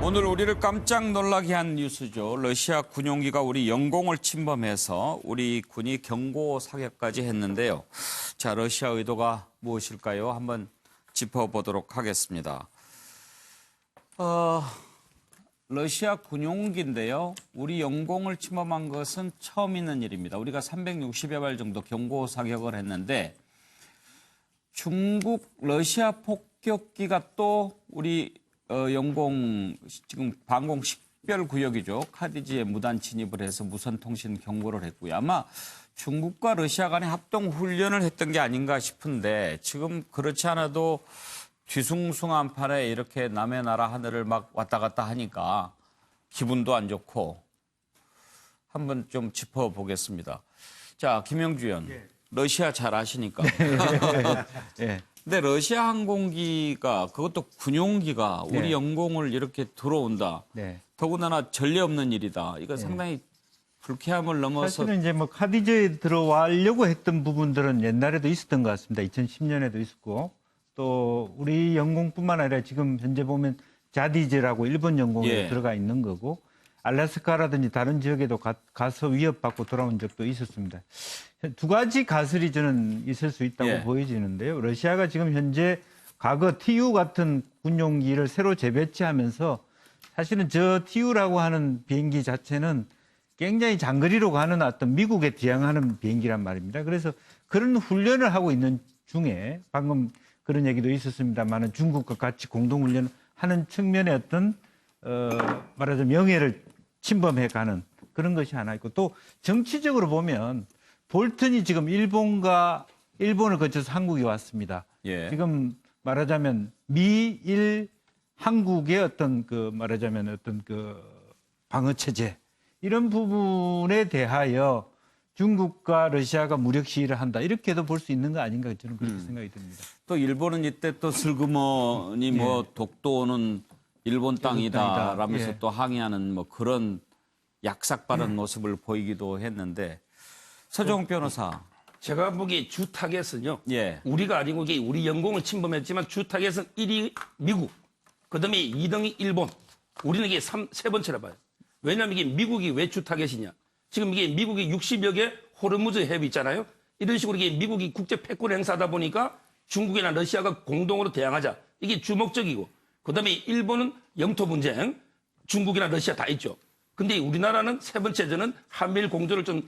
오늘 우리를 깜짝 놀라게 한 뉴스죠. 러시아 군용기가 우리 영공을 침범해서 우리 군이 경고 사격까지 했는데요. 자, 러시아 의도가 무엇일까요? 한번 짚어보도록 하겠습니다. 러시아 군용기인데요. 우리 영공을 침범한 것은 처음 있는 일입니다. 우리가 360여 발 정도 경고 사격을 했는데 중국, 러시아 폭격기가 또 우리 영공 지금 방공 식별 구역이죠. 카디지에 무단 진입을 해서 무선 통신 경고를 했고요. 아마 중국과 러시아 간의 합동 훈련을 했던 게 아닌가 싶은데 지금 그렇지 않아도 뒤숭숭한 판에 이렇게 남의 나라 하늘을 막 왔다 갔다 하니까 기분도 안 좋고 한번 좀 짚어보겠습니다. 자, 김영주 의원. 예. 러시아 잘 아시니까. 예. 근데 러시아 항공기가 그것도 군용기가 우리 네. 영공을 이렇게 들어온다. 네. 더군다나 전례 없는 일이다. 이거 상당히 불쾌함을 넘어서 사실은 이제 뭐 카디제에 들어가려고 했던 부분들은 옛날에도 있었던 것 같습니다. 2010년에도 있었고 또 우리 영공뿐만 아니라 지금 현재 보면 자디제라고 일본 영공에 예. 들어가 있는 거고 알래스카라든지 다른 지역에도 가서 위협받고 돌아온 적도 있었습니다. 두 가지 가설이 저는 있을 수 있다고 예. 보여지는데요. 러시아가 지금 현재 과거 TU 같은 군용기를 새로 재배치하면서 사실은 저 TU라고 하는 비행기 자체는 굉장히 장거리로 가는 어떤 미국에 대항하는 비행기란 말입니다. 그래서 그런 훈련을 하고 있는 중에 방금 그런 얘기도 있었습니다만 중국과 같이 공동훈련을 하는 측면의 어떤 말하자면 명예를 침범해가는 그런 것이 하나 있고 또 정치적으로 보면 볼턴이 지금 일본을 거쳐서 한국에 왔습니다. 예. 지금 말하자면 미일 한국의 어떤 말하자면 어떤 방어 체제 이런 부분에 대하여 중국과 러시아가 무력 시위를 한다 이렇게도 볼 수 있는 거 아닌가 저는 그렇게 생각이 듭니다. 또 일본은 이때 또 슬그머니 뭐 독도는 일본 땅이다라면서 예. 또 항의하는 뭐 그런 약삭빠른 모습을 보이기도 했는데 서정욱 변호사. 제가 보기에 주 타겟은요. 예. 우리가 아니고 이게 우리 영공을 침범했지만 주 타겟은 1위 미국, 그다음에 2등이 일본. 우리는 이게 세 번째라 봐요. 왜냐하면 이게 미국이 왜 주 타겟이냐. 지금 이게 미국이 60여 개 호르무즈 해협 있잖아요. 이런 식으로 이게 미국이 국제 패권 행사하다 보니까 중국이나 러시아가 공동으로 대항하자. 이게 주목적이고. 그다음에 일본은 영토 분쟁, 중국이나 러시아 다 있죠. 근데 우리나라는 세 번째 저는 한미일 공조를 좀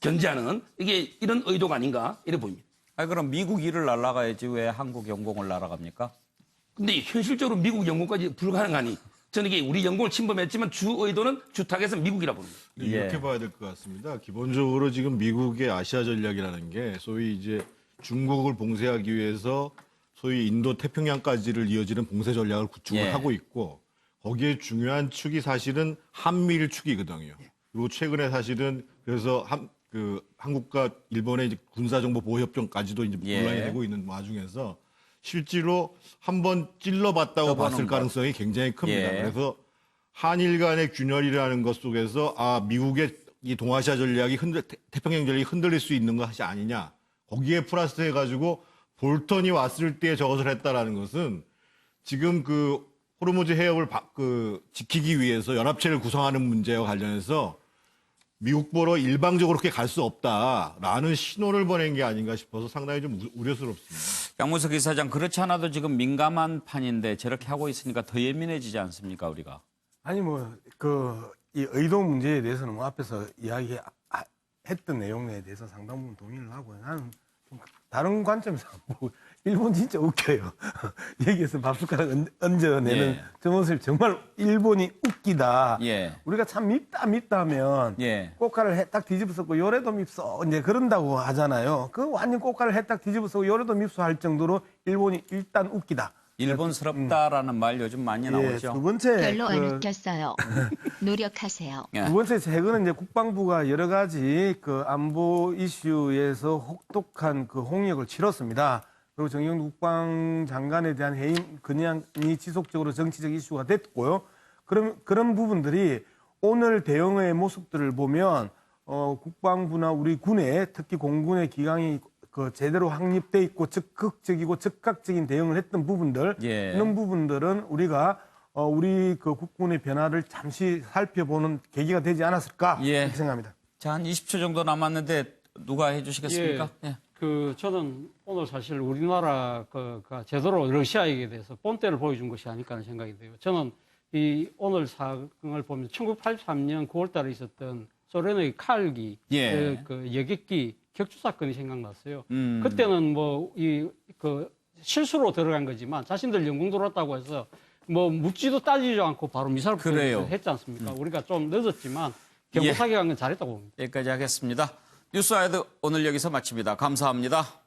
견제하는 이게 이런 의도가 아닌가 이래 보입니다. 아니 그럼 미국 일을 날아가야지 왜 한국 영공을 날아갑니까? 근데 현실적으로 미국 영공까지 불가능하니 저는 이게 우리 영공을 침범했지만 주 의도는 주 타겟은 미국이라 봅니다. 이렇게 예. 봐야 될 것 같습니다. 기본적으로 지금 미국의 아시아 전략이라는 게 소위 이제 중국을 봉쇄하기 위해서 소위 인도 태평양까지를 이어지는 봉쇄 전략을 구축을 예. 하고 있고 거기에 중요한 축이 사실은 한미일 축이거든요. 그리고 최근에 사실은 그래서 한국과 일본의 이제 군사정보 보호협정까지도 이제 예. 논란이 되고 있는 와중에서 실제로 한번 찔러봤다고 떠보는 봤을 것. 가능성이 굉장히 큽니다. 예. 그래서 한일 간의 균열이라는 것 속에서 미국의 이 동아시아 전략이 태평양 전략이 흔들릴 수 있는 것이 아니냐. 거기에 플러스 해가지고 볼턴이 왔을 때 저것을 했다라는 것은 지금 호르무즈 해협을 지키기 위해서 연합체를 구성하는 문제와 관련해서 미국 보러 일방적으로 그렇게 갈 수 없다라는 신호를 보낸 게 아닌가 싶어서 상당히 좀 우려스럽습니다. 양문석 이사장 그렇지 않아도 지금 민감한 판인데 저렇게 하고 있으니까 더 예민해지지 않습니까 우리가? 아니 이 의도 문제에 대해서는 뭐 앞에서 이야기했던 내용에 대해서 상당 부분 동의를 하고 나는 좀 다른 관점에서 일본 진짜 웃겨요. 여기에서 밥숟가락 얹어내는 예. 저 모습 정말 일본이 웃기다. 예. 우리가 참 밉다 하면 예. 꽃가를 딱 뒤집어쓰고 요래도 밉소 이제 그런다고 하잖아요. 그 완전 꽃가를 딱 뒤집어쓰고 요래도 밉소 할 정도로 일본이 일단 웃기다. 일본스럽다라는 말 요즘 많이 예, 나오죠. 두 번째 별로 안 웃겼어요. 노력하세요. 예. 두 번째 최근에 이제 국방부가 여러 가지 안보 이슈에서 혹독한 홍역을 치렀습니다. 그리고 정의용 국방장관에 대한 해임 그냥이 지속적으로 정치적 이슈가 됐고요. 그런 부분들이 오늘 대응의 모습들을 보면 국방부나 우리 군의 특히 공군의 기강이 제대로 확립돼 있고 적극적이고 즉각적인 대응을 했던 부분들 예. 이런 부분들은 우리가 우리 그 국군의 변화를 잠시 살펴보는 계기가 되지 않았을까 예. 이렇게 생각합니다. 자, 한 20초 정도 남았는데 누가 해주시겠습니까? 예. 저는 오늘 사실 우리나라 가 제대로 러시아에게 대해서 본때를 보여준 것이 아닐까 하는 생각이 돼요. 저는 이 오늘 사건을 보면 1983년 9월달에 있었던 소련의 칼기 예. 그 여객기 격추 사건이 생각났어요. 음. 그때는 실수로 들어간 거지만 자신들 영공 들어왔다고 해서 묻지도 따지지도 않고 바로 미사일 그래요. 했지 않습니까? 우리가 좀 늦었지만 경고 사격한 건 잘했다고 봅니다. 여기까지 하겠습니다. 뉴스와이드 오늘 여기서 마칩니다. 감사합니다.